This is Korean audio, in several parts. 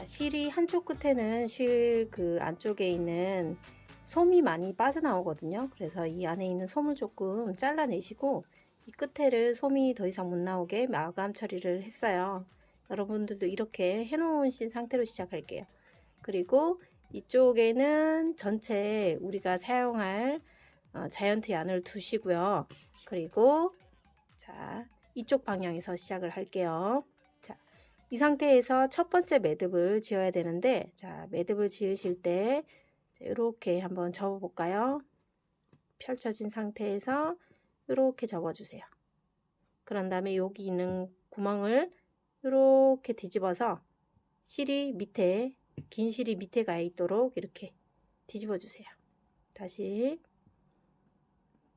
실이 한쪽 끝에는 실 그 안쪽에 있는 솜이 많이 빠져나오거든요. 그래서 이 안에 있는 솜을 조금 잘라내시고 이 끝에를 솜이 더 이상 못 나오게 마감 처리를 했어요. 여러분들도 이렇게 해놓은 상태로 시작할게요. 그리고 이쪽에는 전체 우리가 사용할 자이언트 얀을 두시고요. 그리고 자, 이쪽 방향에서 시작을 할게요. 자, 이 상태에서 첫 번째 매듭을 지어야 되는데, 자, 매듭을 지으실 때 이렇게 한번 접어 볼까요? 펼쳐진 상태에서 이렇게 접어 주세요. 그런 다음에 여기 있는 구멍을 이렇게 뒤집어서 실이 밑에, 긴 실이 밑에 가 있도록 이렇게 뒤집어 주세요. 다시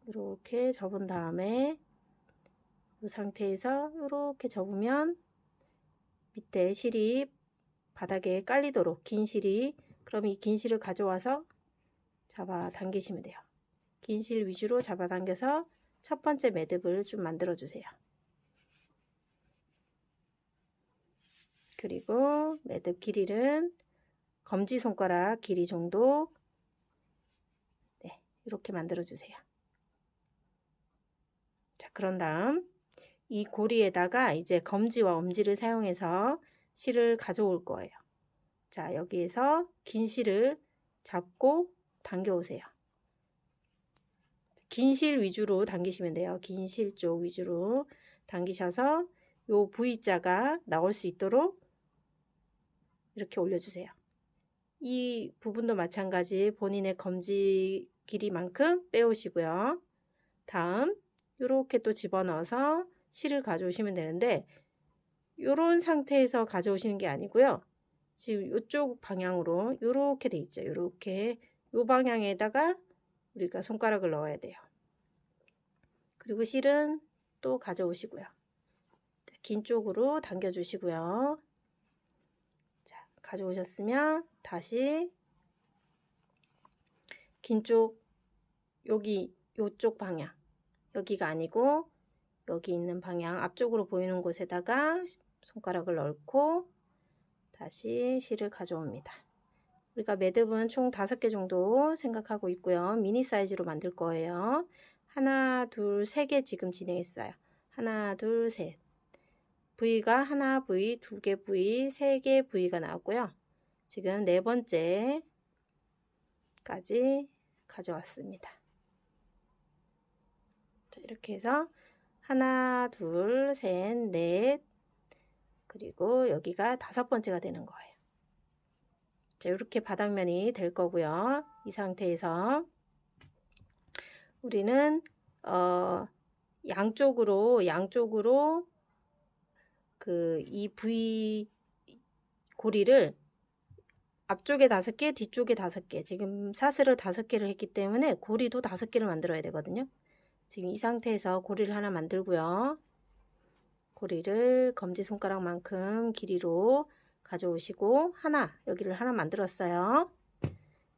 이렇게 접은 다음에 이 상태에서 이렇게 접으면 밑에 실이 바닥에 깔리도록, 긴 실이, 그럼 이 긴 실을 가져와서 잡아 당기시면 돼요. 긴 실 위주로 잡아 당겨서 첫 번째 매듭을 좀 만들어 주세요. 그리고 매듭 길이는 검지손가락 길이 정도, 네, 이렇게 만들어 주세요. 자, 그런 다음 이 고리에다가 이제 검지와 엄지를 사용해서 실을 가져올 거예요. 자, 여기에서 긴 실을 잡고 당겨 오세요. 긴 실 위주로 당기시면 돼요. 긴 실 쪽 위주로 당기셔서 요 V자가 나올 수 있도록 이렇게 올려주세요. 이 부분도 마찬가지 본인의 검지 길이만큼 빼오시고요. 다음 이렇게 또 집어넣어서 실을 가져오시면 되는데, 이런 상태에서 가져오시는 게 아니고요. 지금 이쪽 방향으로 이렇게 돼 있죠. 이렇게 이 방향에다가 우리가 손가락을 넣어야 돼요. 그리고 실은 또 가져오시고요. 긴 쪽으로 당겨 주시고요. 자, 가져오셨으면 다시 긴 쪽, 여기 요쪽 방향, 여기가 아니고 여기 있는 방향, 앞쪽으로 보이는 곳에다가 손가락을 넣고 다시 실을 가져옵니다. 우리가 매듭은 총 5개 정도 생각하고 있고요. 미니 사이즈로 만들 거예요. 하나, 둘, 3개 지금 진행했어요. 하나, 둘, 셋. V가 하나 V, 2개 V, 3개 V가 나왔고요. 지금 4번째까지 가져왔습니다. 자, 이렇게 해서 하나, 둘, 셋, 넷, 그리고 여기가 5번째가 되는 거예요. 자, 이렇게 바닥면이 될 거고요. 이 상태에서 우리는 양쪽으로 이 V 고리를 앞쪽에 5개, 뒤쪽에 5개, 지금 사슬을 5개를 했기 때문에 고리도 5개를 만들어야 되거든요. 지금 이 상태에서 고리를 하나 만들고요. 고리를 검지손가락만큼 길이로 가져오시고 여기를 하나 만들었어요.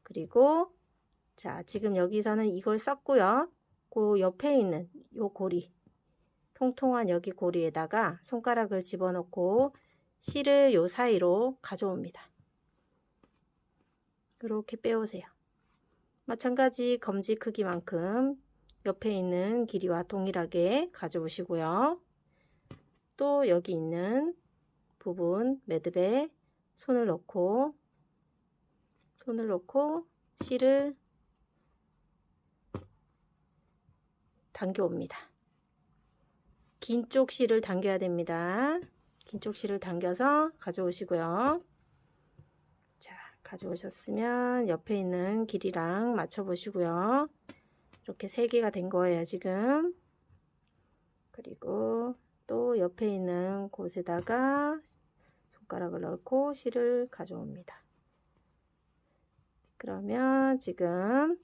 그리고 자, 지금 여기서는 이걸 썼고요. 그 옆에 있는 요 고리, 통통한 여기 고리에다가 손가락을 집어넣고 실을 요 사이로 가져옵니다. 이렇게 빼오세요. 마찬가지 검지 크기만큼 옆에 있는 길이와 동일하게 가져오시고요. 또 여기 있는 부분 매듭에 손을 넣고 실을 당겨 옵니다. 긴 쪽 실을 당겨야 됩니다. 긴 쪽 실을 당겨서 가져오시고요. 자, 가져오셨으면 옆에 있는 길이랑 맞춰 보시고요. 이렇게 3개가 된 거예요, 지금. 그리고 또 옆에 있는 곳에다가 손가락을 넣고 실을 가져옵니다. 그러면 지금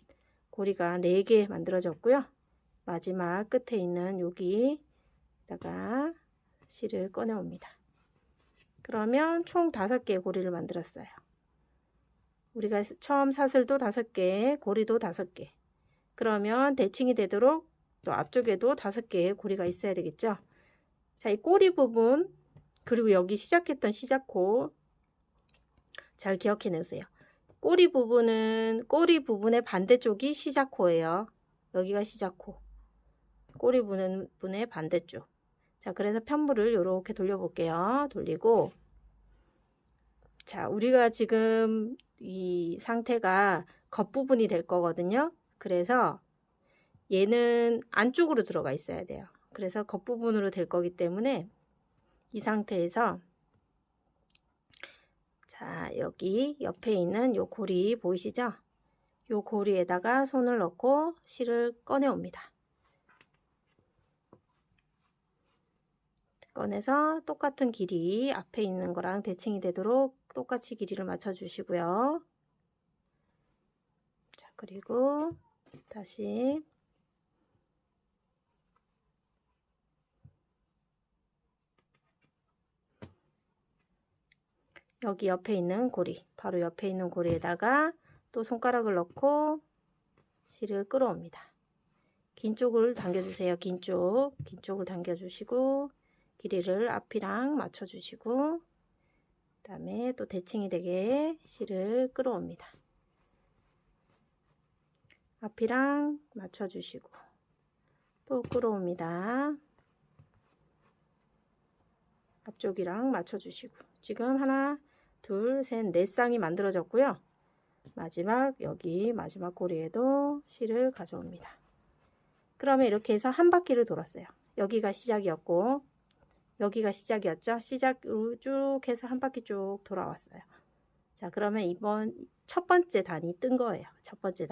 고리가 4개 만들어졌고요. 마지막 끝에 있는 여기다가 실을 꺼내옵니다. 그러면 총 5개의 고리를 만들었어요. 우리가 처음 사슬도 5개, 고리도 5개. 그러면 대칭이 되도록 또 앞쪽에도 5개의 고리가 있어야 되겠죠. 자, 이 꼬리 부분, 그리고 여기 시작했던 시작코, 잘 기억해 놓으세요. 꼬리 부분의 반대쪽이 시작코예요. 여기가 시작코. 꼬리 부분의 반대쪽. 자, 그래서 편물을 이렇게 돌려볼게요. 돌리고, 자, 우리가 지금 이 상태가 겉부분이 될 거거든요. 그래서 얘는 안쪽으로 들어가 있어야 돼요. 그래서 겉부분으로 될 거기 때문에 이 상태에서, 자, 여기 옆에 있는 요 고리 보이시죠? 요 고리에다가 손을 넣고 실을 꺼내 옵니다. 꺼내서 똑같은 길이 앞에 있는 거랑 대칭이 되도록 똑같이 길이를 맞춰 주시고요. 자, 그리고 다시 여기 옆에 있는 고리, 바로 옆에 있는 고리에다가 또 손가락을 넣고 실을 끌어옵니다. 긴 쪽을 당겨주세요. 긴 쪽을 당겨주시고 길이를 앞이랑 맞춰주시고 그 다음에 또 대칭이 되게 실을 끌어옵니다. 앞이랑 맞춰주시고 또 끌어옵니다. 앞쪽이랑 맞춰주시고 지금 하나, 둘, 셋, 네 쌍이 만들어졌고요. 여기 마지막 고리에도 실을 가져옵니다. 그러면 이렇게 해서 한 바퀴를 돌았어요. 여기가 시작이었고 여기가 시작이었죠. 시작으로 쭉 해서 한 바퀴 쭉 돌아왔어요. 자, 그러면 이번 첫 번째 단이 뜬 거예요. 첫 번째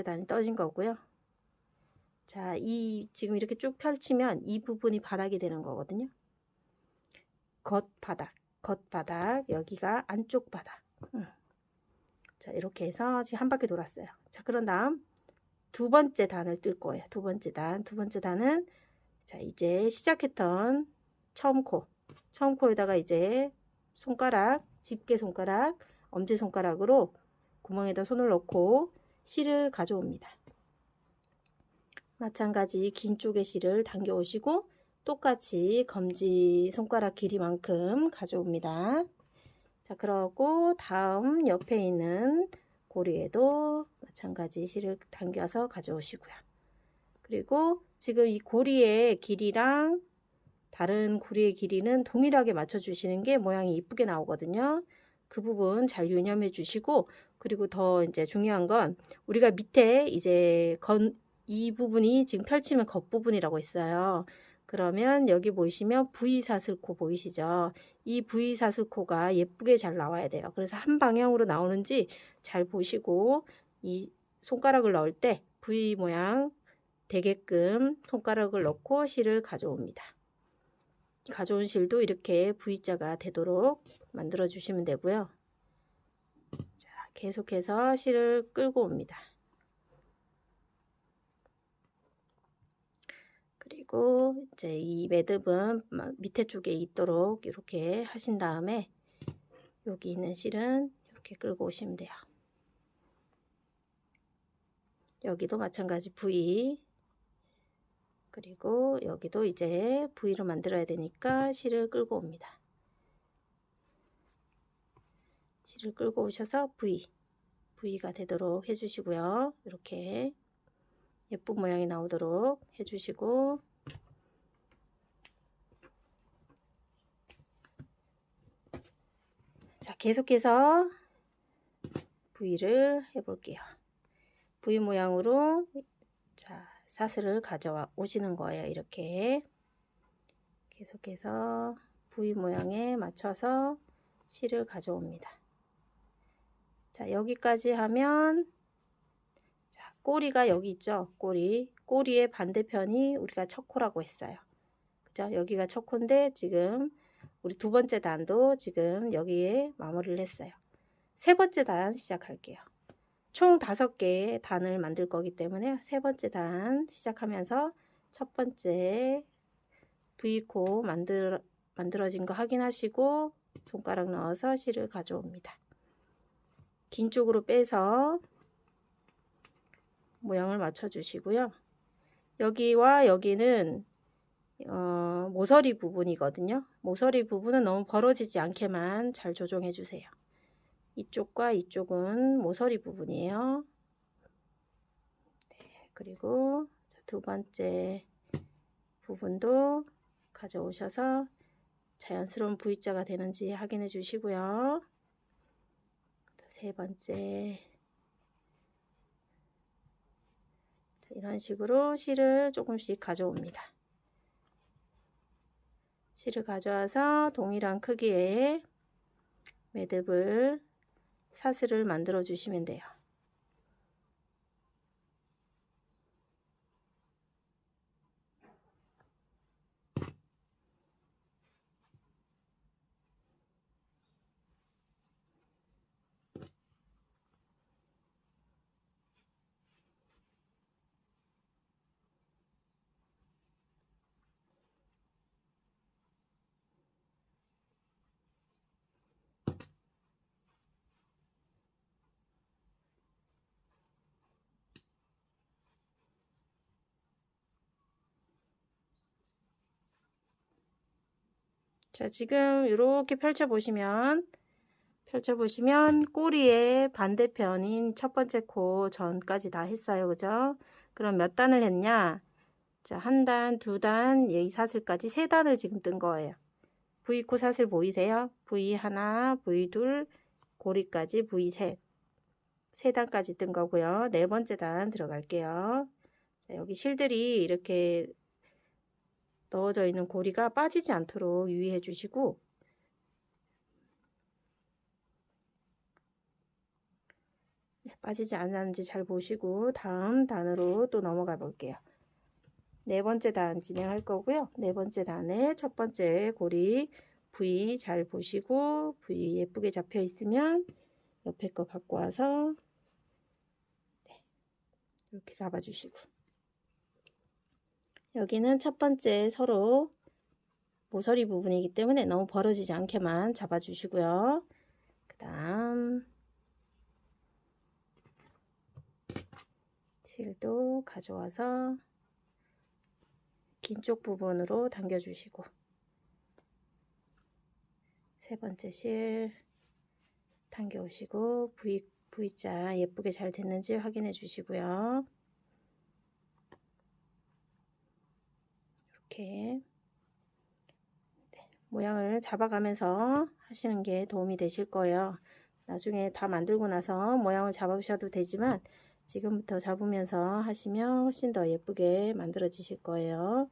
단이 떠진 거고요. 자, 지금 이렇게 쭉 펼치면 이 부분이 바닥이 되는 거거든요. 겉바닥, 여기가 안쪽 바닥. 자, 이렇게 해서 지금 한 바퀴 돌았어요. 자, 그런 다음 두 번째 단을 뜰 거예요. 두 번째 단은 자, 이제 시작했던 처음 코에다가 이제 손가락, 집게 손가락, 엄지 손가락으로 구멍에다 손을 넣고 실을 가져옵니다. 마찬가지 긴 쪽의 실을 당겨 오시고 똑같이 검지 손가락 길이만큼 가져옵니다. 자, 그러고 다음 옆에 있는 고리에도 마찬가지 실을 당겨서 가져오시고요. 그리고 지금 이 고리의 길이랑 다른 고리의 길이는 동일하게 맞춰주시는 게 모양이 이쁘게 나오거든요. 그 부분 잘 유념해 주시고, 그리고 더 이제 중요한 건 우리가 밑에 이제 이 부분이 지금 펼치면 겉부분이라고 있어요. 그러면 여기 보이시면 V사슬코 보이시죠? 이 V사슬코가 예쁘게 잘 나와야 돼요. 그래서 한 방향으로 나오는지 잘 보시고 이 손가락을 넣을 때 V 모양 되게끔 손가락을 넣고 실을 가져옵니다. 가져온 실도 이렇게 V자가 되도록 만들어 주시면 되고요. 자, 계속해서 실을 끌고 옵니다. 그리고 이제 이 매듭은 밑에 쪽에 있도록 이렇게 하신 다음에 여기 있는 실은 이렇게 끌고 오시면 돼요. 여기도 마찬가지 V, 그리고 여기도 이제 V로 만들어야 되니까 실을 끌고 옵니다. 실을 끌고 오셔서 V가 되도록 해주시고요. 이렇게 예쁜 모양이 나오도록 해주시고, 자, 계속해서 V를 해볼게요. V 모양으로 자, 사슬을 가져와 오시는 거예요. 이렇게 계속해서 V 모양에 맞춰서 실을 가져옵니다. 자, 여기까지 하면 자, 꼬리가 여기 있죠. 꼬리의 반대편이 우리가 첫 코라고 했어요. 그죠? 여기가 첫 코인데 지금 우리 두 번째 단도 지금 여기에 마무리를 했어요. 세 번째 단 시작할게요. 총 5개의 단을 만들 거기 때문에 세 번째 단 시작하면서 첫 번째 V코 만들어진 거 확인하시고 손가락 넣어서 실을 가져옵니다. 긴 쪽으로 빼서 모양을 맞춰 주시고요. 여기와 여기는 모서리 부분이거든요. 모서리 부분은 너무 벌어지지 않게만 잘 조정해 주세요. 이쪽과 이쪽은 모서리 부분이에요. 네, 그리고 두 번째 부분도 가져오셔서 자연스러운 V자가 되는지 확인해 주시고요. 세 번째, 이런 식으로 실을 조금씩 가져옵니다. 실을 가져와서 동일한 크기의 매듭을 사슬을 만들어 주시면 돼요. 자, 지금 이렇게 펼쳐보시면 꼬리의 반대편인 첫 번째 코 전까지 다 했어요. 그죠? 그럼 몇 단을 했냐? 자, 한 단, 두 단, 이 사슬까지 세 단을 지금 뜬 거예요. V코 사슬 보이세요? V 하나, V 둘, 고리까지 V 셋. 세 단까지 뜬 거고요. 네 번째 단 들어갈게요. 자, 여기 실들이 이렇게 넣어져 있는 고리가 빠지지 않도록 유의해 주시고, 빠지지 않았는지 잘 보시고 다음 단으로 또 넘어가 볼게요. 네 번째 단 진행할 거고요. 네 번째 단에 첫 번째 고리 V 잘 보시고, V 예쁘게 잡혀 있으면 옆에 거 갖고 와서 이렇게 잡아 주시고, 여기는 첫 번째 서로 모서리 부분이기 때문에 너무 벌어지지 않게만 잡아 주시고요. 그 다음 실도 가져와서 긴 쪽 부분으로 당겨 주시고, 세 번째 실 당겨 오시고 V자 예쁘게 잘 됐는지 확인해 주시고요. 이렇게 모양을 잡아가면서 하시는 게 도움이 되실 거예요. 나중에 다 만들고 나서 모양을 잡으셔도 되지만 지금부터 잡으면서 하시면 훨씬 더 예쁘게 만들어지실 거예요.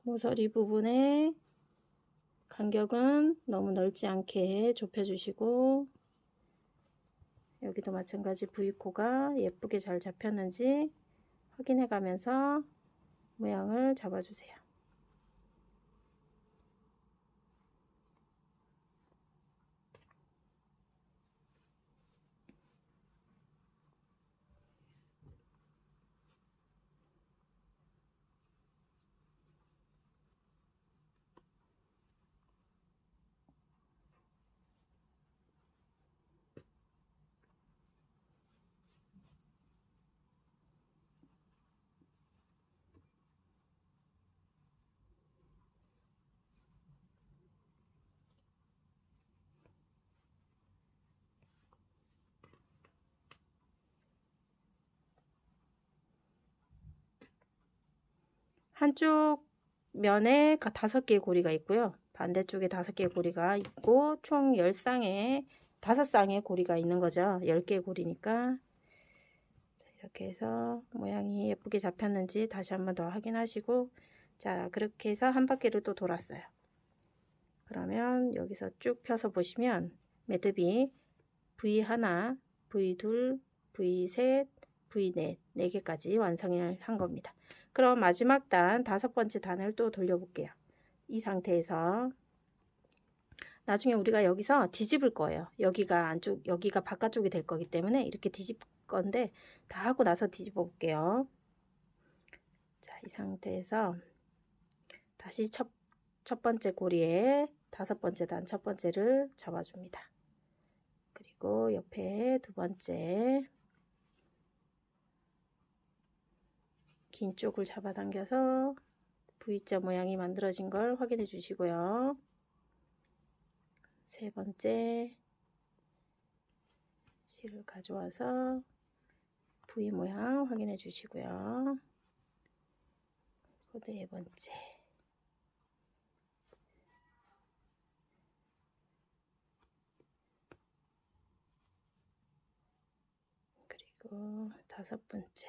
모서리 부분의 간격은 너무 넓지 않게 좁혀주시고, 여기도 마찬가지 V코가 예쁘게 잘 잡혔는지 확인해 가면서 모양을 잡아주세요. 한쪽 면에 5개의 고리가 있고요. 반대쪽에 5개의 고리가 있고 총 10쌍의 5쌍의 고리가 있는 거죠. 10개의 고리니까 이렇게 해서 모양이 예쁘게 잡혔는지 다시 한번 더 확인하시고, 자, 그렇게 해서 한 바퀴를 또 돌았어요. 그러면 여기서 쭉 펴서 보시면 매듭이 V1, V2, V3, V4, 4개까지 완성을 한 겁니다. 그럼 마지막 단, 5번째 단을 또 돌려볼게요. 이 상태에서 나중에 우리가 여기서 뒤집을 거예요. 여기가 안쪽, 여기가 바깥쪽이 될 거기 때문에 이렇게 뒤집을 건데 다 하고 나서 뒤집어 볼게요. 자, 이 상태에서 다시 첫 번째 고리에 5번째 단 첫 번째를 잡아줍니다. 그리고 옆에 2번째 긴 쪽을 잡아당겨서 V자 모양이 만들어진 걸 확인해 주시고요. 3번째 실을 가져와서 V 모양 확인해 주시고요. 그리고 4번째 그리고 5번째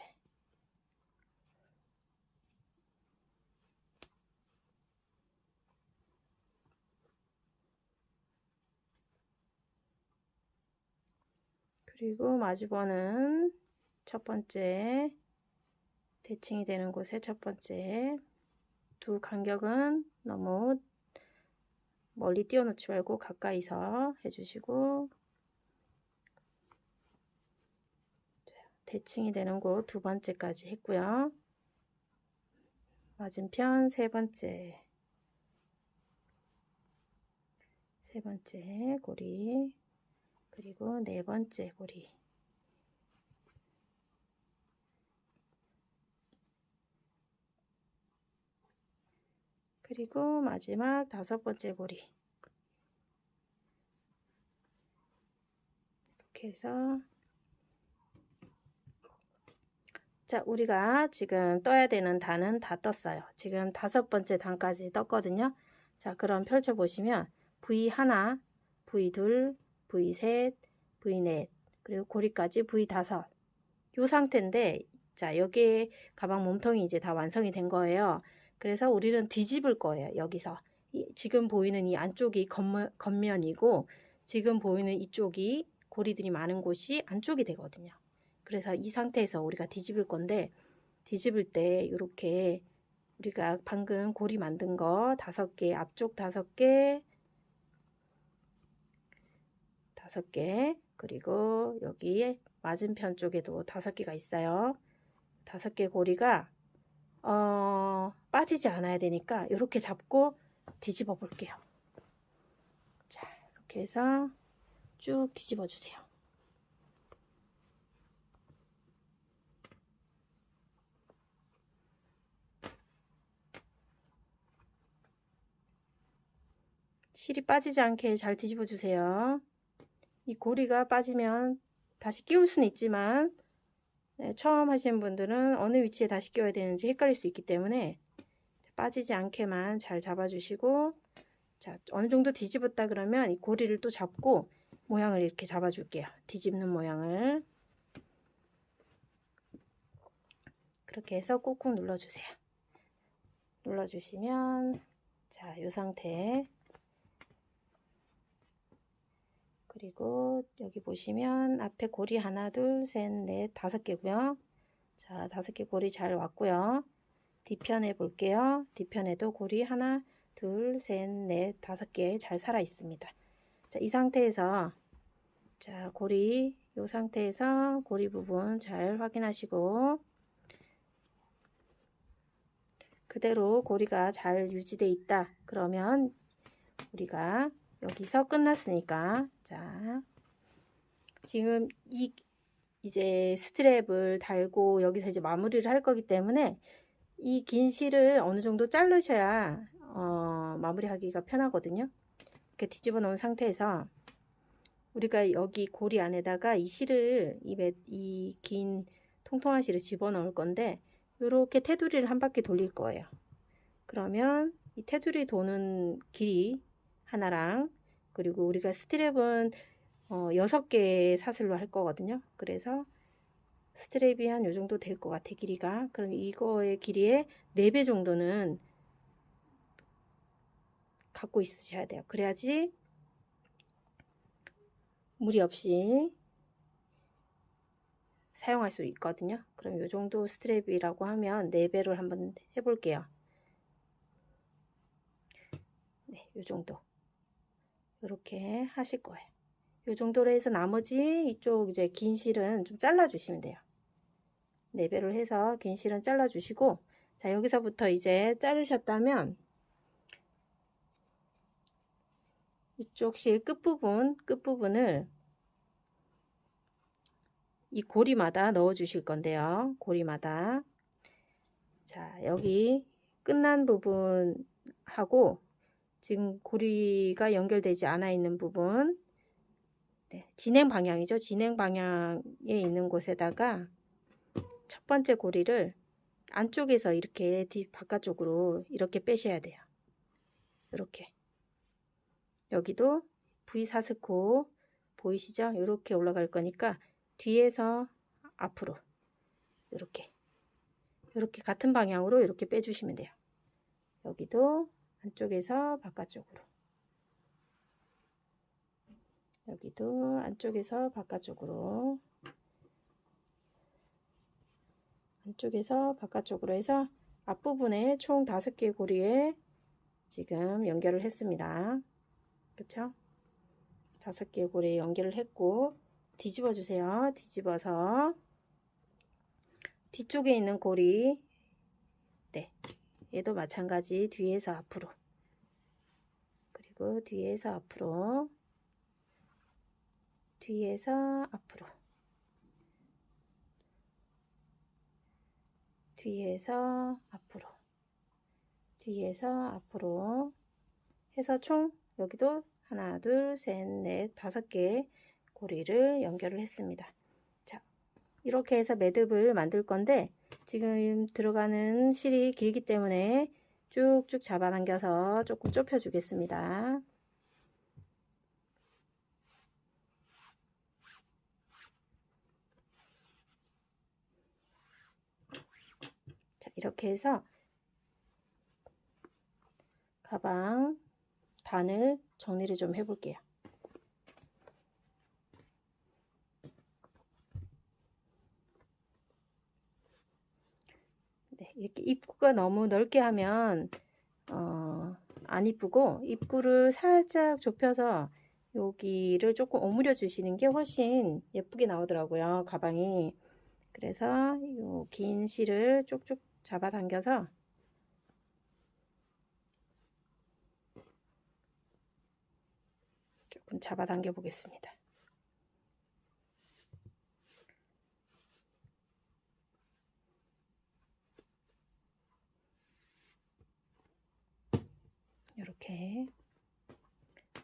그리고 마주보는 첫 번째 대칭이 되는 곳에 첫 번째 두 간격은 너무 멀리 띄워놓지 말고 가까이서 해주시고 대칭이 되는 곳 2번째까지 했고요. 맞은편 세 번째 고리 그리고 4번째 고리 그리고 마지막 5번째 고리 이렇게 해서 자, 우리가 지금 떠야 되는 단은 다 떴어요. 지금 5번째 단까지 떴거든요. 자, 그럼 펼쳐 보시면 V1, V2, V3, V4 그리고 고리까지 V5 요 상태인데 자, 여기에 가방 몸통이 이제 다 완성이 된 거예요. 그래서 우리는 뒤집을 거예요. 여기서 지금 보이는 이 안쪽이 겉면이고 지금 보이는 이쪽이 고리들이 많은 곳이 안쪽이 되거든요. 그래서 이 상태에서 우리가 뒤집을 건데 뒤집을 때 이렇게 우리가 방금 고리 만든 거 5개 앞쪽 5개 5개 그리고 여기에 맞은편 쪽에도 5개가 있어요. 5개 고리가 빠지지 않아야 되니까 이렇게 잡고 뒤집어 볼게요. 자, 이렇게 해서 쭉 뒤집어 주세요. 실이 빠지지 않게 잘 뒤집어 주세요. 이 고리가 빠지면 다시 끼울 수는 있지만 처음 하시는 분들은 어느 위치에 다시 끼워야 되는지 헷갈릴 수 있기 때문에 빠지지 않게만 잘 잡아주시고 자, 어느 정도 뒤집었다 그러면 이 고리를 또 잡고 모양을 이렇게 잡아줄게요. 뒤집는 모양을 그렇게 해서 꾹꾹 눌러주세요. 눌러주시면 자, 이 상태 그리고 여기 보시면 앞에 고리 하나, 둘, 셋, 넷, 5개고요. 자, 5개 고리 잘 왔고요. 뒤편에 볼게요. 뒤편에도 고리 하나, 둘, 셋, 넷, 5개 잘 살아 있습니다. 자, 이 상태에서 자, 고리 이 상태에서 고리 부분 잘 확인하시고 그대로 고리가 잘 유지되어 있다. 그러면 우리가 여기서 끝났으니까 자, 지금 이제 스트랩을 달고 여기서 이제 마무리를 할 거기 때문에 이 긴 실을 어느 정도 자르셔야 마무리하기가 편하거든요. 이렇게 뒤집어 놓은 상태에서 우리가 여기 고리 안에다가 이 실을 이 긴 통통한 실을 집어 넣을 건데 이렇게 테두리를 한 바퀴 돌릴 거예요. 그러면 이 테두리 도는 길이 하나랑 그리고 우리가 스트랩은 6개의 사슬로 할 거거든요. 그래서 스트랩이 한 요 정도 될 것 같아 길이가. 그럼 이거의 길이의 4배 정도는 갖고 있으셔야 돼요. 그래야지 무리 없이 사용할 수 있거든요. 그럼 요 정도 스트랩이라고 하면 4배로 한번 해볼게요. 요 정도 이렇게 하실 거예요. 요 정도로 해서 나머지 이쪽 이제 긴 실은 좀 잘라 주시면 돼요. 4배로 해서 긴 실은 잘라 주시고, 자, 여기서부터 이제 자르셨다면 이쪽 실 끝부분을 이 고리마다 넣어 주실 건데요. 고리마다. 자, 여기 끝난 부분하고 지금 고리가 연결되지 않아 있는 부분, 네, 진행 방향이죠. 진행 방향에 있는 곳에다가 첫 번째 고리를 안쪽에서 이렇게 바깥쪽으로 이렇게 빼셔야 돼요. 이렇게. 여기도 V4스코 보이시죠? 이렇게 올라갈 거니까 뒤에서 앞으로 이렇게 같은 방향으로 이렇게 빼주시면 돼요. 여기도 안쪽에서 바깥쪽으로, 여기도 안쪽에서 바깥쪽으로, 안쪽에서 바깥쪽으로 해서 앞부분에 총 5개 고리에 지금 연결을 했습니다. 그쵸? 5개 고리에 연결을 했고, 뒤집어 주세요. 뒤집어서 뒤쪽에 있는 고리, 네, 얘도 마찬가지 뒤에서 앞으로, 그리고 뒤에서 앞으로, 뒤에서 앞으로, 뒤에서 앞으로, 뒤에서 앞으로 해서 총 여기도 하나, 둘, 셋, 넷, 5개 고리를 연결을 했습니다. 자, 이렇게 해서 매듭을 만들 건데 지금 들어가는 실이 길기 때문에 쭉쭉 잡아당겨서 조금 좁혀 주겠습니다. 자, 이렇게 해서 가방 단을 정리를 좀 해볼게요. 네, 이렇게 입구가 너무 넓게 하면 안 이쁘고, 입구를 살짝 좁혀서 여기를 조금 오므려 주시는 게 훨씬 예쁘게 나오더라고요, 가방이. 그래서 이 긴 실을 쭉쭉 잡아당겨서 조금 잡아당겨 보겠습니다. 이렇게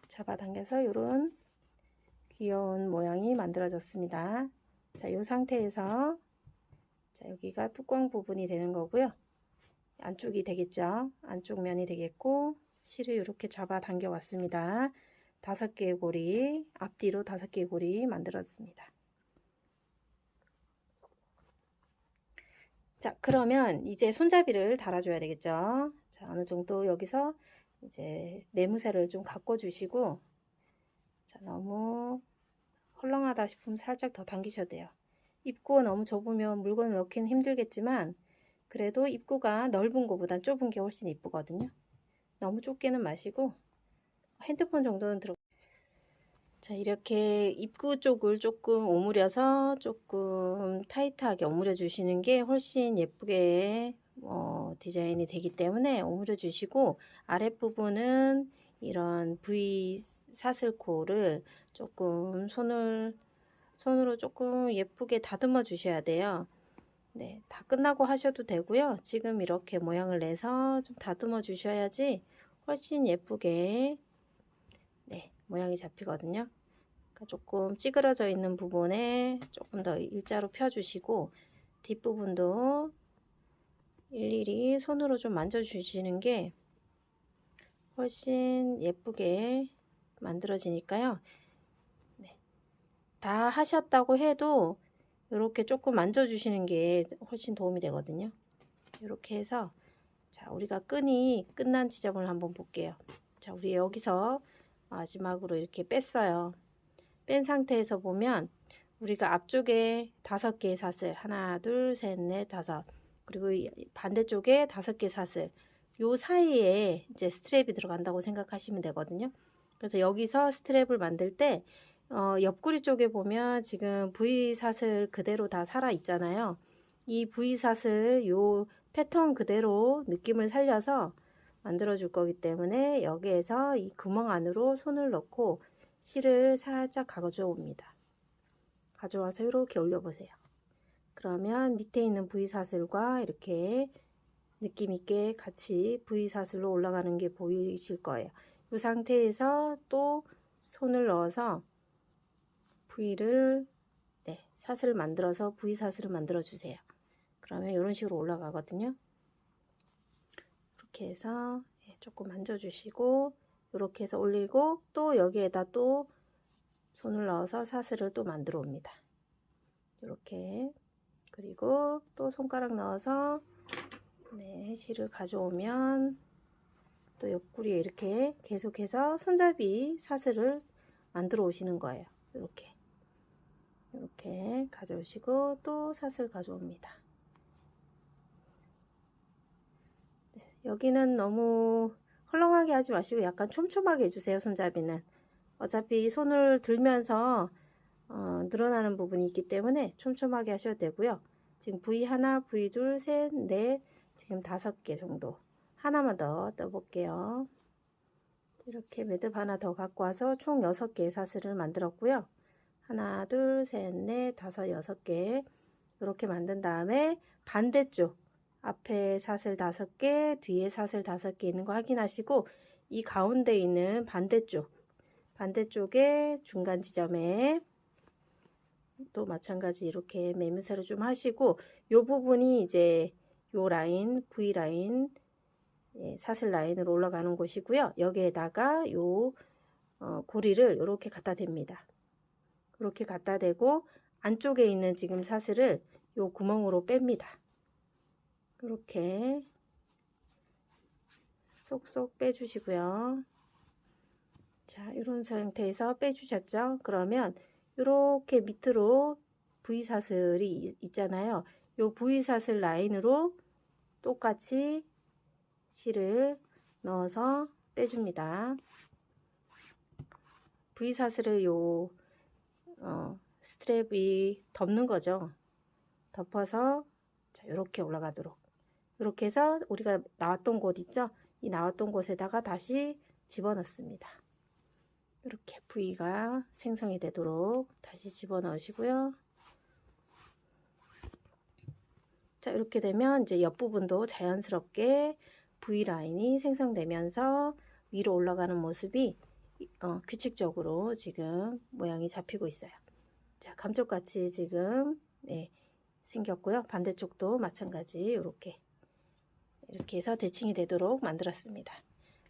잡아당겨서 이런 귀여운 모양이 만들어졌습니다. 자, 이 상태에서 자, 여기가 뚜껑 부분이 되는 거고요. 안쪽이 되겠죠. 안쪽 면이 되겠고, 실을 이렇게 잡아당겨 왔습니다. 5개의 고리, 앞뒤로 5개의 고리 만들었습니다. 자, 그러면 이제 손잡이를 달아줘야 되겠죠. 자, 어느 정도 여기서 이제 매무새를 좀 갖고 주시고, 자, 너무 헐렁하다 싶으면 살짝 더 당기셔도 돼요. 입구가 너무 좁으면 물건을 넣기는 힘들겠지만 그래도 입구가 넓은 것보단 좁은 게 훨씬 이쁘거든요. 너무 좁게는 마시고 핸드폰 정도는 들어. 자, 이렇게 입구 쪽을 조금 오므려서 조금 타이트하게 오므려 주시는 게 훨씬 예쁘게 디자인이 되기 때문에 오므려 주시고, 아랫부분은 이런 V 사슬코를 조금 손으로 조금 예쁘게 다듬어 주셔야 돼요. 네, 다 끝나고 하셔도 되고요. 지금 이렇게 모양을 내서 좀 다듬어 주셔야지 훨씬 예쁘게 네, 모양이 잡히거든요. 그러니까 조금 찌그러져 있는 부분에 조금 더 일자로 펴주시고, 뒷부분도 일일이 손으로 좀 만져주시는 게 훨씬 예쁘게 만들어지니까요. 네, 다 하셨다고 해도 이렇게 조금 만져주시는 게 훨씬 도움이 되거든요. 이렇게 해서 자, 우리가 끈이 끝난 지점을 한번 볼게요. 자, 우리 여기서 마지막으로 이렇게 뺐어요. 뺀 상태에서 보면 우리가 앞쪽에 5개의 사슬, 하나, 둘, 셋, 넷, 5, 그리고 반대쪽에 5개 사슬, 요 사이에 이제 스트랩이 들어간다고 생각하시면 되거든요. 그래서 여기서 스트랩을 만들 때 옆구리 쪽에 보면 지금 V사슬 그대로 다 살아 있잖아요. 이 V사슬 요 패턴 그대로 느낌을 살려서 만들어 줄 거기 때문에 여기에서 이 구멍 안으로 손을 넣고 실을 살짝 가져옵니다. 가져와서 이렇게 올려보세요. 그러면 밑에 있는 V사슬과 이렇게 느낌 있게 같이 V사슬로 올라가는 게 보이실 거예요. 이 상태에서 또 손을 넣어서 V를 사슬을 만들어서 V사슬을 만들어 주세요. 그러면 이런 식으로 올라가거든요. 이렇게 해서 조금 만져주시고 이렇게 해서 올리고 또 여기에다 또 손을 넣어서 사슬을 또 만들어 옵니다. 이렇게 그리고 또 손가락 넣어서 실을 가져오면 또 옆구리에 이렇게 계속해서 손잡이 사슬을 만들어 오시는 거예요. 이렇게 가져오시고 또 사슬 가져옵니다. 여기는 너무 헐렁하게 하지 마시고 약간 촘촘하게 해주세요. 손잡이는 어차피 손을 들면서 늘어나는 부분이 있기 때문에 촘촘하게 하셔도 되고요. 지금 V 하나, V 둘, 셋, 넷, 지금 5개 정도. 하나만 더 떠볼게요. 이렇게 매듭 하나 더 갖고 와서 총 6개의 사슬을 만들었고요. 하나, 둘, 셋, 넷, 5, 6개 이렇게 만든 다음에 반대쪽 앞에 사슬 5개, 뒤에 사슬 5개 있는 거 확인하시고 이 가운데 있는 반대쪽에 중간 지점에 또 마찬가지 이렇게 매무새를 좀 하시고 이 부분이 이제 요 라인, V 라인, 사슬 라인으로 올라가는 곳이고요. 여기에다가 요 고리를 이렇게 갖다 댑니다. 이렇게 갖다 대고 안쪽에 있는 지금 사슬을 요 구멍으로 뺍니다. 이렇게 쏙쏙 빼주시고요. 자, 이런 상태에서 빼주셨죠? 그러면 이렇게 밑으로 V사슬이 있잖아요. 요 V사슬 라인으로 똑같이 실을 넣어서 빼줍니다. V사슬을 요 스트랩이 덮는 거죠. 덮어서 자, 이렇게 올라가도록 이렇게 해서 우리가 나왔던 곳 있죠? 이 나왔던 곳에다가 다시 집어넣습니다. 이렇게 V가 생성이 되도록 다시 집어넣으시고요. 자, 이렇게 되면 이제 옆부분도 자연스럽게 V 라인이 생성되면서 위로 올라가는 모습이 규칙적으로 지금 모양이 잡히고 있어요. 자, 감쪽같이 지금 생겼고요. 반대쪽도 마찬가지 이렇게 해서 대칭이 되도록 만들었습니다.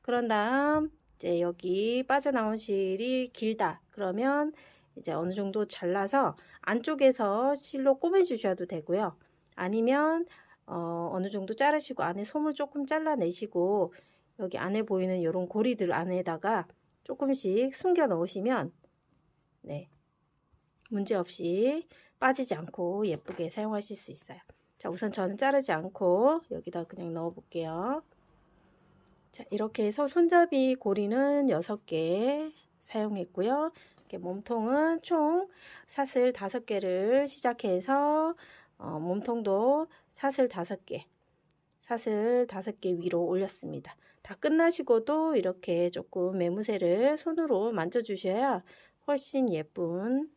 그런 다음 이제 여기 빠져나온 실이 길다 그러면 이제 어느 정도 잘라서 안쪽에서 실로 꼬매 주셔도 되고요. 아니면 어느 정도 자르시고 안에 솜을 조금 잘라내시고 여기 안에 보이는 이런 고리들 안에다가 조금씩 숨겨 넣으시면 문제없이 빠지지 않고 예쁘게 사용하실 수 있어요. 자, 우선 저는 자르지 않고 여기다 그냥 넣어 볼게요. 자, 이렇게 해서 손잡이 고리는 6개 사용했고요. 이렇게 몸통은 총 사슬 5개를 시작해서 몸통도 사슬 5개 위로 올렸습니다. 다 끝나시고도 이렇게 조금 매무새를 손으로 만져주셔야 훨씬 예쁜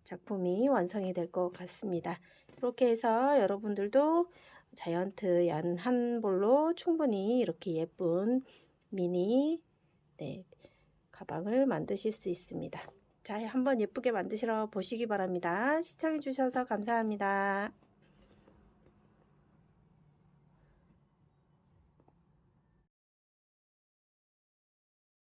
작품이 완성이 될 것 같습니다. 이렇게 해서 여러분들도 자이언트 얀 한 볼로 충분히 이렇게 예쁜 미니 가방을 만드실 수 있습니다. 자, 한번 예쁘게 만드시러 보시기 바랍니다. 시청해 주셔서 감사합니다.